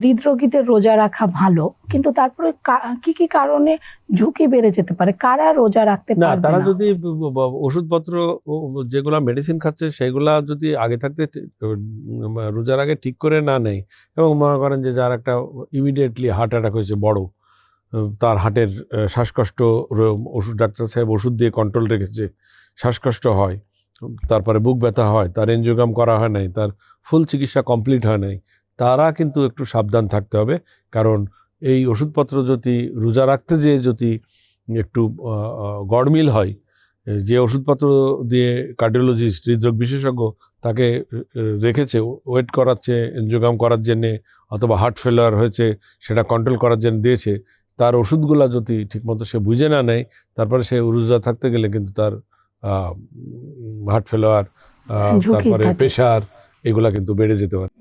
হৃদরোগীদের রোজা রাখা ভালো, কিন্তু তারপরে কি কি কারণে ঝুঁকি বেড়ে যেতে পারে? কারা রোজা রাখতে না, পারবে তারা না? যদি ওষুধপত্র যেগুলা মেডিসিন খাচ্ছে সেগুলা যদি আগে থাকতে রোজার আগে ঠিক করে না নেয়, এবং মনে করেন যে যার একটা ইমিডিয়েটলি হার্ট অ্যাটাক হয়েছে বড়, তার হার্টের শ্বাসকষ্ট, ওষুধ ডাক্তার সাহেব ওষুধ দিয়ে কন্ট্রোল রেখেছে, শ্বাসকষ্ট হয়, তারপরে বুক ব্যথা হয়, তার এনজিওগ্রাম করা হয় নাই, তার ফুল চিকিৎসা কমপ্লিট হয় নাই, তারা কিন্তু একটু সাবধান থাকতে হবে। কারণ এই ওষুধপত্র যদি রোজা রাখতে যেয়ে যদি একটু গড়মিল হয়, যে ওষুধপত্র দিয়ে কার্ডিওলজিস্ট, হৃদরোগ বিশেষজ্ঞ তাকে রেখেছে ওয়েট করাচ্ছে এনজিওগ্রাম করার জন্যে, অথবা হার্ট ফেলিওর হয়েছে সেটা কন্ট্রোল করার জন্য দিয়েছে, তার ওষুধগুলা যদি ঠিকমতো সে বুঝে না নেয়, তারপরে সে রোজা থাকতে গেলে কিন্তু তার হার্ট ফেলিওর, ঝুঁকি তারপরে থাকে। প্রেশার, এগুলা কিন্তু বেড়ে যেতে পারে।